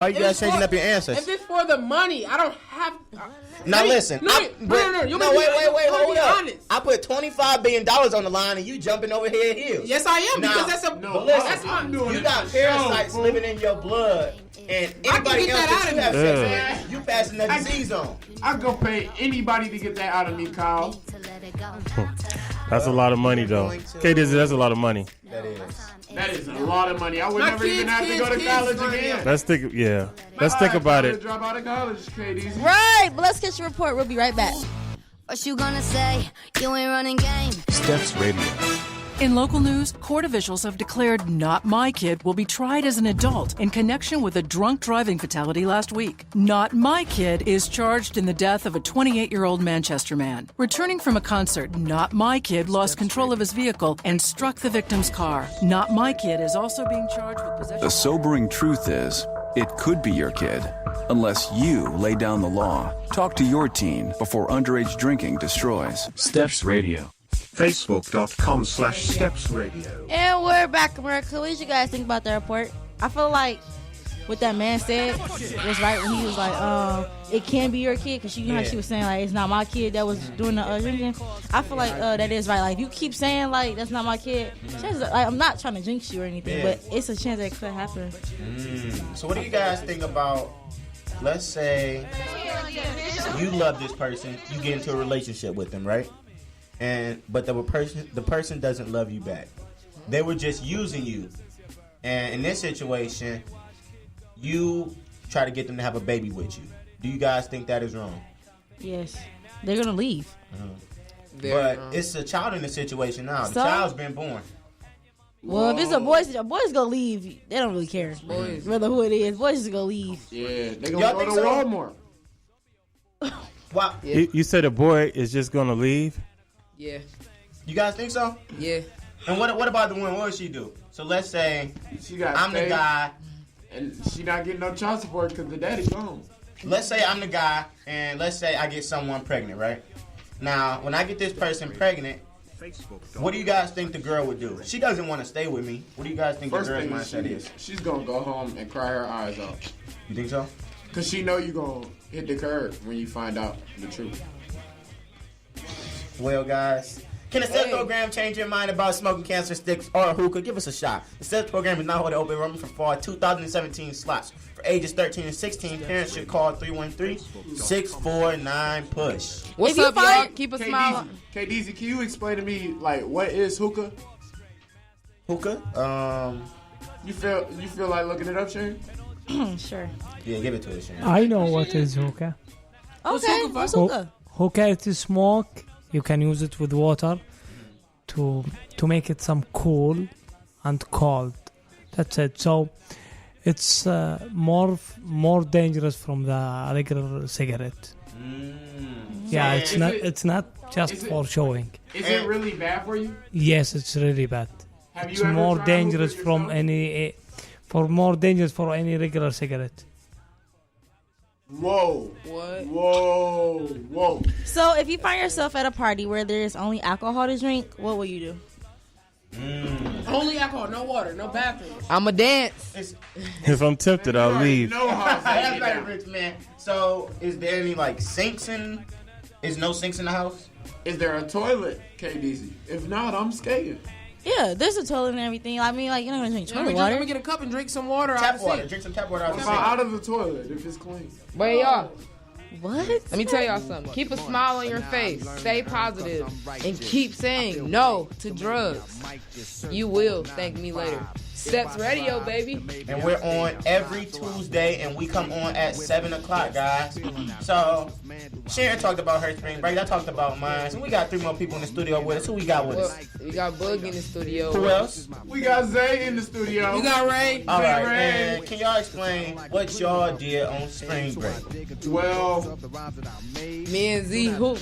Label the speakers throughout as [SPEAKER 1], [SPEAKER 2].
[SPEAKER 1] Why you guys changing up your answers?
[SPEAKER 2] If it's for the money, I don't have.
[SPEAKER 1] Now listen.
[SPEAKER 2] No, wait,
[SPEAKER 1] hold up. Honest. I put $25 billion on the line and you jumping over here.
[SPEAKER 2] Yes, I am, because that's a.
[SPEAKER 1] No, listen, you got parasites living in your blood, and anybody else that you have sex with, you passing that disease on.
[SPEAKER 3] I'm gonna pay anybody to get that out of me, Kyle.
[SPEAKER 4] That's a lot of money, though. K-Dizzy, that's a lot of money.
[SPEAKER 3] That is a lot of money. I would never even have to go to college again.
[SPEAKER 4] Let's think about it.
[SPEAKER 3] Drop out of college, KD.
[SPEAKER 5] Right, but let's get your report. We'll be right back. What you gonna say? You ain't running game.
[SPEAKER 6] Steps Radio.
[SPEAKER 7] In local news, court officials have declared Not My Kid will be tried as an adult in connection with a drunk driving fatality last week. Not My Kid is charged in the death of a 28-year-old Manchester man. Returning from a concert, Not My Kid lost control of his vehicle and struck the victim's car. Not My Kid is also being charged with possession.
[SPEAKER 6] The sobering truth is, it could be your kid, unless you lay down the law. Talk to your teen before underage drinking destroys.
[SPEAKER 8] Steps Radio. Facebook.com/StepsRadio.
[SPEAKER 5] And we're back, America. What did you guys think about the report? I feel like what that man said was right when he was like, it can be your kid, because you know how she was saying, like, it's not my kid that was doing the drinking. I feel like that is right. Like, if you keep saying, like, that's not my kid, chances, like, I'm not trying to jinx you or anything, but it's a chance that it could happen.
[SPEAKER 1] So what do you guys think about, let's say you love this person, you get into a relationship with them, right? But the person doesn't love you back. They were just using you. And in this situation, you try to get them to have a baby with you. Do you guys think that is wrong?
[SPEAKER 5] Yes. They're going to leave.
[SPEAKER 1] But it's a child in the situation now. The child's been born.
[SPEAKER 5] Well, if it's a boy's going to leave. They don't really care. Boys. Whether who it is. Boys is going to leave.
[SPEAKER 3] Yeah, they're going to go to Walmart.
[SPEAKER 1] Wow.
[SPEAKER 4] Yeah. You said a boy is just going to leave?
[SPEAKER 2] Yeah.
[SPEAKER 1] You guys think so?
[SPEAKER 2] Yeah.
[SPEAKER 1] And what about the woman? What would she do? So let's say I'm the guy.
[SPEAKER 3] And she not getting no child support because the daddy gone.
[SPEAKER 1] Let's say I'm the guy, and let's say I get someone pregnant, right? Now, when I get this person pregnant, what do you guys think the girl would do? She doesn't want to stay with me. What do you guys think the girl's mindset is?
[SPEAKER 3] She's going to go home and cry her eyes out.
[SPEAKER 1] You think so?
[SPEAKER 3] Because she know you're going to hit the curb when you find out the truth.
[SPEAKER 1] Well, guys, can the STEPS program change your mind about smoking cancer sticks or hookah? Give us a shot. The STEPS program is now holding open enrollment for fall 2017 slots. For ages 13 and 16, parents should call 313-649-PUSH.
[SPEAKER 2] What's up, y'all? Keep a smile.
[SPEAKER 3] KDZ, can you explain to me, like, what is hookah?
[SPEAKER 1] Hookah?
[SPEAKER 3] You feel like looking it up, Shane?
[SPEAKER 5] Sure.
[SPEAKER 1] Yeah, give it to us, Shane.
[SPEAKER 9] I know what is hookah.
[SPEAKER 5] Okay, what's hookah?
[SPEAKER 9] Hookah is to smoke. You can use it with water to make it some cool and cold. That's it. So it's more dangerous from the regular cigarette. Yeah, it's not just for showing.
[SPEAKER 3] Is it really bad for you?
[SPEAKER 9] Yes, it's really bad.
[SPEAKER 3] It's
[SPEAKER 9] more dangerous from any regular cigarette.
[SPEAKER 3] Whoa.
[SPEAKER 2] What?
[SPEAKER 3] Whoa.
[SPEAKER 5] So if you find yourself at a party where there's only alcohol to drink, what will you do?
[SPEAKER 2] Only alcohol, no water, no bathroom.
[SPEAKER 10] I'ma dance.
[SPEAKER 4] If I'm tempted, I'll leave.
[SPEAKER 1] That's right, rich man. So is there any sinks in? Is no sinks in the house?
[SPEAKER 3] Is there a toilet, KDZ? If not, I'm skating.
[SPEAKER 5] Yeah, there's a toilet and everything. I mean, you're not gonna drink toilet water.
[SPEAKER 2] Let me get a cup and drink some water.
[SPEAKER 1] Tap water. Drink some tap water out of the sink.
[SPEAKER 3] Out of the toilet if it's clean.
[SPEAKER 10] Wait, y'all.
[SPEAKER 5] What?
[SPEAKER 10] Let me tell y'all something. Keep a smile on your face. Stay positive. And keep saying no to drugs. You will thank me later. Steps Radio, baby.
[SPEAKER 1] And we're on every Tuesday, and we come on at 7 o'clock, guys. So, Sharon talked about her spring break. I talked about mine. So, we got 3 more people in the studio with us. Who we got with us?
[SPEAKER 10] We got Bug in the studio.
[SPEAKER 1] Who else?
[SPEAKER 3] We got Zay in the studio.
[SPEAKER 2] You got Ray.
[SPEAKER 1] All right, and can y'all explain what y'all did on spring break?
[SPEAKER 3] Well,
[SPEAKER 10] me and Z hoop.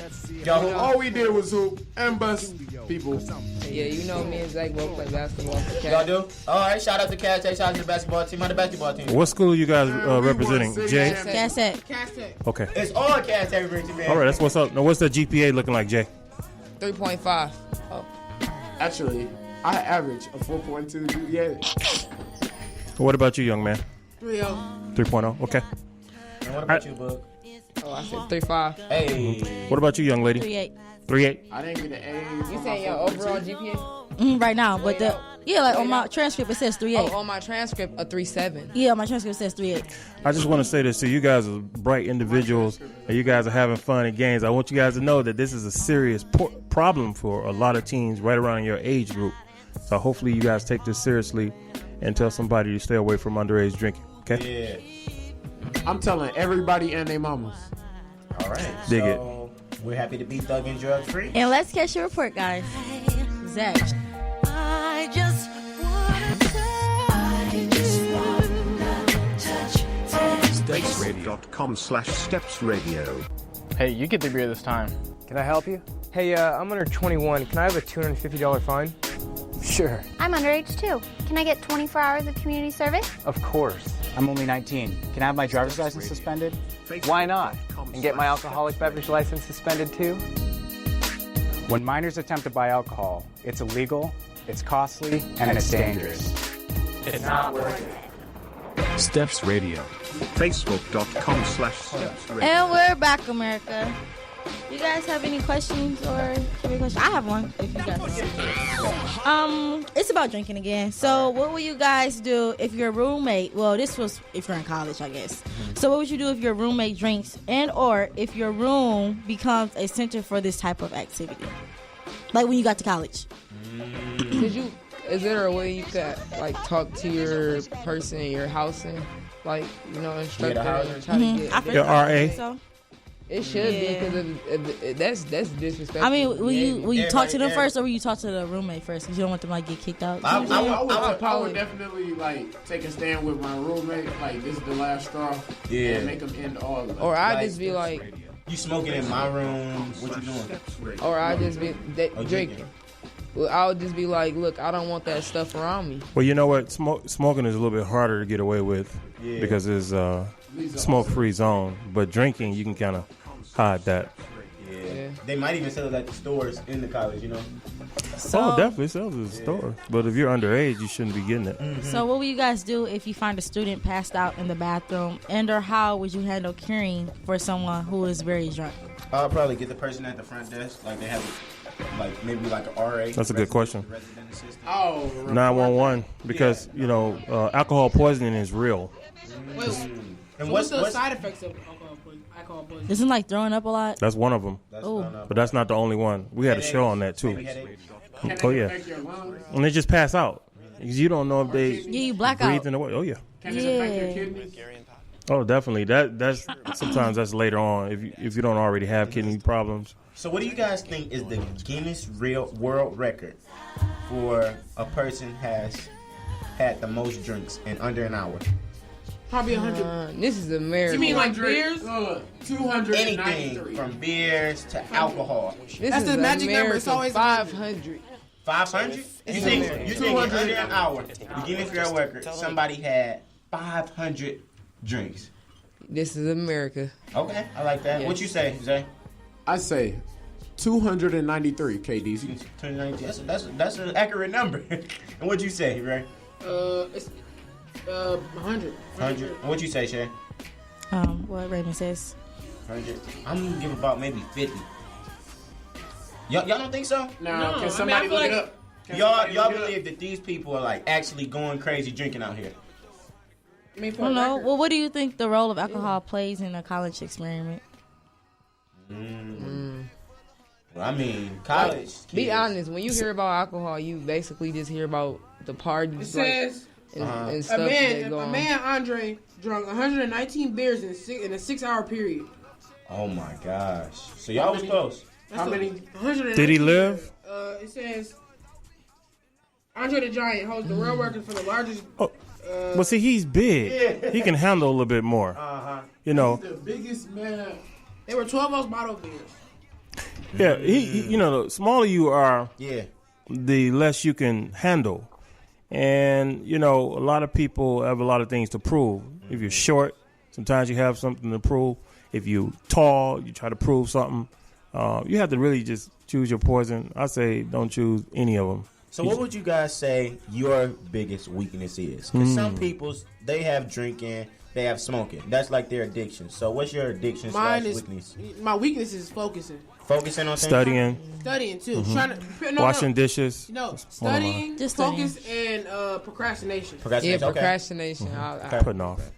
[SPEAKER 3] All we did was hoop and bust people.
[SPEAKER 10] Yeah, you know me and Zach both play basketball for Cat.
[SPEAKER 1] Y'all do? All right, shout out to Cat Tech, shout out to the basketball team. How the basketball team?
[SPEAKER 4] What school are you guys representing? Jay?
[SPEAKER 5] Cat Tech.
[SPEAKER 4] Okay.
[SPEAKER 1] It's all Cat Tech, man.
[SPEAKER 4] All right, that's what's up. Now, what's the GPA looking like, Jay?
[SPEAKER 10] 3.5. Oh.
[SPEAKER 3] Actually, I average a 4.2 GPA.
[SPEAKER 4] What about you, young man?
[SPEAKER 2] 3.0.
[SPEAKER 4] 3.0. Okay.
[SPEAKER 1] And what about you, Bug?
[SPEAKER 10] Oh, I said 3.5.
[SPEAKER 1] Hey.
[SPEAKER 4] What about you, young lady?
[SPEAKER 5] 3.8.
[SPEAKER 4] 3.8.
[SPEAKER 3] I didn't get an A.
[SPEAKER 10] You saying your overall GPA?
[SPEAKER 5] Right now, but on my transcript it says 3.8.
[SPEAKER 10] Oh, on my transcript, a 3.7.
[SPEAKER 5] Yeah, on my transcript says 3.8.
[SPEAKER 4] I just want to say this to you guys are bright individuals and you guys are having fun and games. I want you guys to know that this is a serious problem for a lot of teens right around your age group. So hopefully you guys take this seriously and tell somebody to stay away from underage drinking. Okay?
[SPEAKER 3] Yeah. I'm telling everybody and their mamas.
[SPEAKER 1] All right.
[SPEAKER 4] Dig it.
[SPEAKER 1] We're happy to be thug and drug free.
[SPEAKER 5] And let's catch your report, guys. Zach.
[SPEAKER 8] I just
[SPEAKER 11] Spaceradio.com/stepsradio.
[SPEAKER 12] Hey, you get the beer this time.
[SPEAKER 13] Can I help you? Hey, I'm under 21. Can I have a $250 fine? Sure.
[SPEAKER 14] I'm underage too. Can I get 24 hours of community service?
[SPEAKER 12] Of course. I'm only 19. Can I have my driver's license suspended? Why not? And get my alcoholic beverage license suspended too? When minors attempt to buy alcohol, it's illegal, it's costly, and it's dangerous. It's not worth it.
[SPEAKER 11] Steps Radio. Facebook.com/stepsradio.
[SPEAKER 5] And we're back, America. You guys have any questions or questions? I have one. If you guys, it's about drinking again. So, what will you guys do if your roommate? Well, this was if you're in college, I guess. So, what would you do if your roommate drinks, and or if your room becomes a center for this type of activity? Like when you got to college.
[SPEAKER 10] Is there a way you could like talk to your person in your house and like instructor and try to get
[SPEAKER 4] your RA?
[SPEAKER 5] So.
[SPEAKER 10] It should be because that's disrespectful.
[SPEAKER 5] I mean, will you talk to them first, or will you talk to the roommate first? Because you don't want them to get kicked out.
[SPEAKER 3] I would definitely take a stand with my roommate. Like this is the last straw.
[SPEAKER 1] Yeah.
[SPEAKER 3] And make them end all of it.
[SPEAKER 10] Or I just be like,
[SPEAKER 1] you smoking in my room? What you doing?
[SPEAKER 10] Or I just be drinking. Well, I would just be like, look, I don't want that stuff around me.
[SPEAKER 4] Well, you know what? Smoking is a little bit harder to get away with because it's smoke-free zone. But drinking, you can kind of hide that.
[SPEAKER 1] Yeah. They might even sell it at the stores in the college,
[SPEAKER 4] So, definitely sells at the store. But if you're underage, you shouldn't be getting it.
[SPEAKER 5] Mm-hmm. So what will you guys do if you find a student passed out in the bathroom, and or how would you handle caring for someone who is very drunk?
[SPEAKER 1] I'll probably get the person at the front desk, like they have maybe like an RA.
[SPEAKER 4] That's a good question.
[SPEAKER 3] 911,
[SPEAKER 4] because alcohol poisoning is real.
[SPEAKER 2] Wait, and what's the side effects of alcohol poisoning?
[SPEAKER 5] Isn't like throwing up a lot?
[SPEAKER 4] That's one of them. But that's not the only one. We had a show on that too. Oh yeah, and they just pass out. You don't know if they
[SPEAKER 5] you black out.
[SPEAKER 4] breathe in the way. Oh yeah.
[SPEAKER 3] Can it affect your kidneys?
[SPEAKER 4] Oh, definitely. That's sometimes that's later on if you don't already have kidney problems.
[SPEAKER 1] So what do you guys think is the Guinness World Record for a person has had the most drinks in under an hour?
[SPEAKER 2] Probably 100.
[SPEAKER 10] This is America.
[SPEAKER 2] You mean like beers?
[SPEAKER 3] 200.
[SPEAKER 1] Anything from beers to alcohol.
[SPEAKER 2] That's the magic number. It's always
[SPEAKER 10] 500.
[SPEAKER 1] 500? You think under an hour, the Guinness World Record, somebody had 500 drinks.
[SPEAKER 10] This is America.
[SPEAKER 1] Okay, I like that.
[SPEAKER 10] Yes.
[SPEAKER 1] What you say, Zay?
[SPEAKER 3] I say 293 KDs.
[SPEAKER 1] 293. That's an accurate number. And what'd you say, Ray?
[SPEAKER 2] It's 100.
[SPEAKER 1] 100. And what'd you say, Shay?
[SPEAKER 5] What Raymond says.
[SPEAKER 1] 100. I'm gonna give about maybe 50. Y'all don't think so?
[SPEAKER 3] No. Can somebody look it up?
[SPEAKER 1] Y'all believe that these people are like actually going crazy drinking out here?
[SPEAKER 5] I don't know. Well, what do you think the role of alcohol plays in a college experiment?
[SPEAKER 1] Well, I mean, college.
[SPEAKER 10] Be honest. When you hear about alcohol, you basically just hear about the parties.
[SPEAKER 2] It says
[SPEAKER 10] and stuff
[SPEAKER 2] a man Andre drunk 119 beers in a 6-hour period.
[SPEAKER 1] Oh my gosh! So y'all was close.
[SPEAKER 3] How many?
[SPEAKER 2] 119.
[SPEAKER 4] Did he live?
[SPEAKER 2] It says Andre the Giant holds the world record for the largest.
[SPEAKER 4] Well, see, he's big. Yeah. He can handle a little bit more.
[SPEAKER 3] He's the biggest man.
[SPEAKER 2] They were 12 ounce bottle beers.
[SPEAKER 4] Yeah, he the smaller you are, the less you can handle. And, a lot of people have a lot of things to prove. If you're short, sometimes you have something to prove. If you're tall, you try to prove something. You have to really just choose your poison. I say don't choose any of them.
[SPEAKER 1] So what would you guys say your biggest weakness is? Because some people, they have drinking, they have smoking. That's like their addiction. So what's your addiction
[SPEAKER 2] Mine
[SPEAKER 1] slash
[SPEAKER 2] is
[SPEAKER 1] weakness?
[SPEAKER 2] my weakness is focusing.
[SPEAKER 1] Focusing on things?
[SPEAKER 2] Studying too.
[SPEAKER 4] Mm-hmm. Washing dishes.
[SPEAKER 2] No, studying, focus, and procrastination.
[SPEAKER 10] Yeah, procrastination.
[SPEAKER 4] Putting off.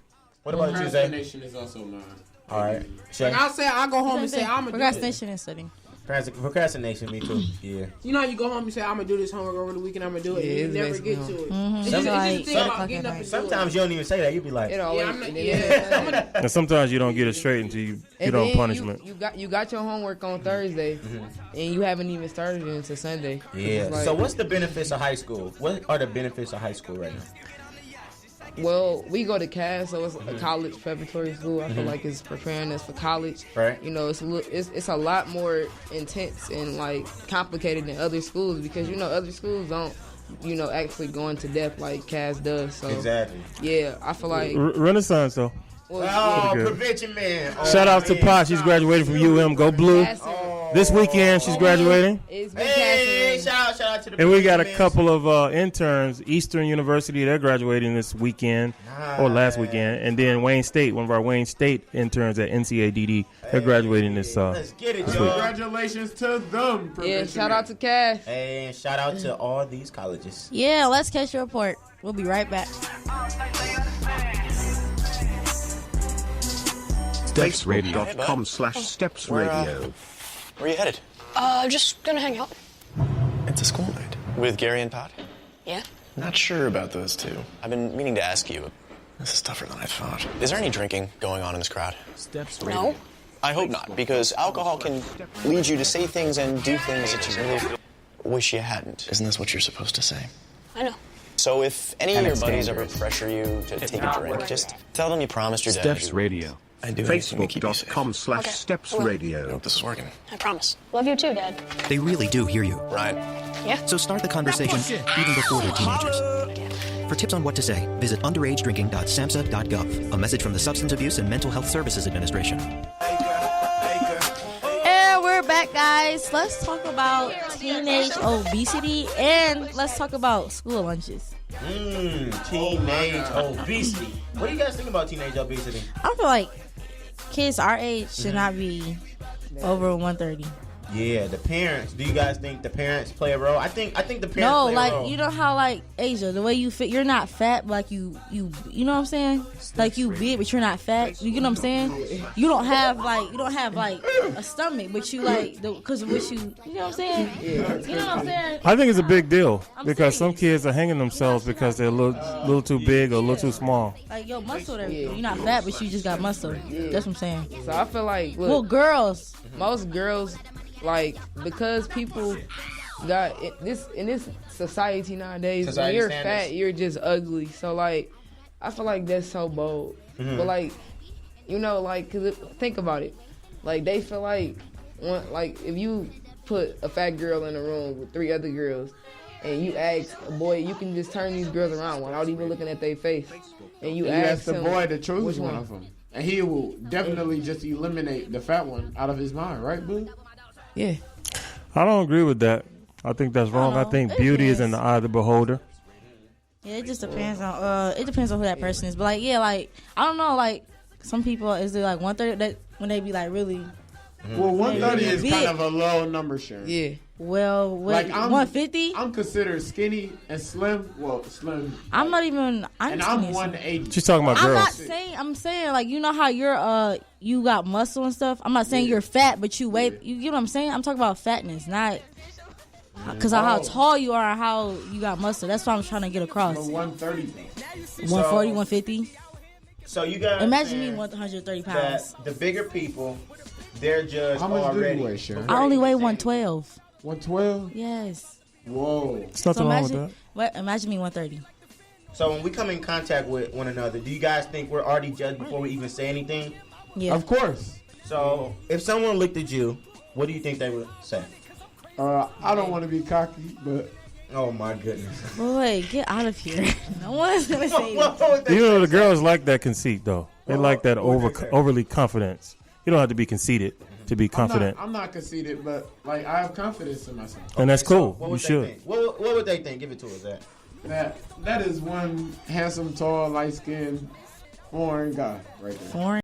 [SPEAKER 1] What about you, Zay?
[SPEAKER 3] Procrastination is also mine.
[SPEAKER 1] All right.
[SPEAKER 2] Like I'll say, I'll go home and say, I'm going to do this.
[SPEAKER 5] Procrastination and studying.
[SPEAKER 1] Procrastination, me too. Yeah.
[SPEAKER 2] You know how you go home and say, I'm going to do this homework over the weekend, I'm going to do it, and you never get to it.
[SPEAKER 5] Mm-hmm.
[SPEAKER 2] It's just a thing about getting up and
[SPEAKER 1] sometimes you don't even say that. You be like,
[SPEAKER 4] And sometimes you don't get it straight until you get on punishment.
[SPEAKER 10] You got your homework on Thursday, and you haven't even started it until Sunday.
[SPEAKER 1] Yeah.
[SPEAKER 10] Like,
[SPEAKER 1] so what's the benefits of high school? What are the benefits of high school right now?
[SPEAKER 10] Well, we go to CAS, so it's a college preparatory school. I feel like it's preparing us for college.
[SPEAKER 1] Right.
[SPEAKER 10] You know, it's a lot more intense and like complicated than other schools because other schools don't actually go into depth like CAS does. So
[SPEAKER 1] exactly.
[SPEAKER 10] Yeah, I feel like
[SPEAKER 4] Renaissance though.
[SPEAKER 1] Well, prevention man.
[SPEAKER 4] Shout out to Pot. She's graduating from UM. Go Blue. This weekend she's graduating.
[SPEAKER 1] Hey, shout out to the
[SPEAKER 4] And we got a couple of interns. Eastern University, they're graduating this weekend or last weekend. And then Wayne State, one of our Wayne State interns at NCADD, they're graduating this
[SPEAKER 1] Let's get it,
[SPEAKER 3] Congratulations to them.
[SPEAKER 10] Yeah, shout out to Cash.
[SPEAKER 1] And shout out to all these colleges.
[SPEAKER 5] Yeah, let's catch your report. We'll be right back.
[SPEAKER 11] Facebook.com/StepsRadio.
[SPEAKER 15] Where are you headed?
[SPEAKER 16] Just gonna hang out.
[SPEAKER 15] It's a school night. With Gary and Pat?
[SPEAKER 16] Yeah.
[SPEAKER 15] Not sure about those two. I've been meaning to ask you. This is tougher than I thought. Is there any drinking going on in this crowd?
[SPEAKER 16] No.
[SPEAKER 15] I hope not, because alcohol can lead you to say things and do things that you really wish you hadn't. Isn't this what you're supposed to say?
[SPEAKER 16] I know.
[SPEAKER 15] So if any of your buddies ever pressure you to take a drink, just tell them you promised your dad.
[SPEAKER 11] Steps Radio.
[SPEAKER 15] I do anything to keep you safe.
[SPEAKER 11] Facebook.com/StepsRadio.
[SPEAKER 15] I hope this is working.
[SPEAKER 16] I promise. Love you too, Dad.
[SPEAKER 17] They really do hear you.
[SPEAKER 15] Right.
[SPEAKER 16] Yeah?
[SPEAKER 17] So start the conversation even before they're teenagers. For tips on what to say, visit underagedrinking.samhsa.gov. A message from the Substance Abuse and Mental Health Services Administration.
[SPEAKER 5] And we're back, guys. Let's talk about teenage obesity and let's talk about school lunches.
[SPEAKER 1] Teenage obesity. What do you guys think about teenage obesity?
[SPEAKER 5] I feel like kids our age should not be over 130.
[SPEAKER 1] Yeah, the parents. Do you guys think the parents play a role? I think the parents play a role.
[SPEAKER 5] You know how like Asia, the way you fit, you're not fat, but like you know what I'm saying? Like you big, but you're not fat. You know what I'm saying? You don't have like a stomach, but you like because of what you know what I'm saying? You know what I'm saying?
[SPEAKER 4] I think it's a big deal because some kids are hanging themselves because they're a little too big or a little too small.
[SPEAKER 5] Like your muscle, you're not fat, but you just got muscle. That's what I'm saying.
[SPEAKER 10] So I feel like
[SPEAKER 5] girls,
[SPEAKER 10] most girls. Like, because people got in this society nowadays, when you're fat, you're just ugly. So, like, I feel like that's so bold. But, like, cause think about it. Like, they feel like, if you put a fat girl in a room with 3 other girls, and you ask a boy, you can just turn these girls around without even looking at their face. And you ask
[SPEAKER 3] the
[SPEAKER 10] him,
[SPEAKER 3] boy to choose
[SPEAKER 10] which
[SPEAKER 3] one of them. And he will definitely just eliminate the fat one out of his mind, right, Boo?
[SPEAKER 10] Yeah.
[SPEAKER 4] I don't agree with that. I think that's wrong. I think beauty is in the eye of the beholder.
[SPEAKER 5] Yeah, it just depends on who that person is. But like, yeah, like I don't know, like some people is it like 130 that when they be like really.
[SPEAKER 3] Well, 130 is kind of a low number, Sharon.
[SPEAKER 10] Yeah.
[SPEAKER 5] Well, like 150.
[SPEAKER 3] I'm considered skinny and slim. Well, slim.
[SPEAKER 5] I'm not even.
[SPEAKER 3] I'm 180.
[SPEAKER 4] She's talking about girls.
[SPEAKER 5] I'm not saying. I'm saying like you know how you're you got muscle and stuff. I'm not saying you're fat, but you weigh. You get what I'm saying? I'm talking about fatness, not because of how tall you are and how you got muscle. That's what I'm trying to get across.
[SPEAKER 3] 130.
[SPEAKER 5] 140, 150.
[SPEAKER 1] So you guys
[SPEAKER 5] imagine me 130 pounds.
[SPEAKER 1] The bigger people, they're judged
[SPEAKER 3] how much
[SPEAKER 1] already.
[SPEAKER 3] Do you weigh, Sharon?
[SPEAKER 5] I only weigh 112.
[SPEAKER 3] 112?
[SPEAKER 5] Yes.
[SPEAKER 3] Whoa.
[SPEAKER 4] There's nothing wrong with that.
[SPEAKER 5] Imagine me 130.
[SPEAKER 1] So when we come in contact with one another, do you guys think we're already judged before we even say anything?
[SPEAKER 5] Yeah.
[SPEAKER 3] Of course.
[SPEAKER 1] So if someone looked at you, what do you think they would say?
[SPEAKER 3] I don't want to be cocky, but...
[SPEAKER 1] Oh, my goodness.
[SPEAKER 5] Boy, get out of here. No one's going to say that.
[SPEAKER 4] You know, the girls like that conceit, though. They like that overly confidence. You don't have to be conceited to be confident.
[SPEAKER 3] I'm not conceited, but like I have confidence in myself.
[SPEAKER 4] And that's cool.
[SPEAKER 1] So
[SPEAKER 4] you should.
[SPEAKER 1] What would they think? Give it to us,
[SPEAKER 3] That is one handsome, tall, light-skinned Foreign guy right there.
[SPEAKER 5] Foreign.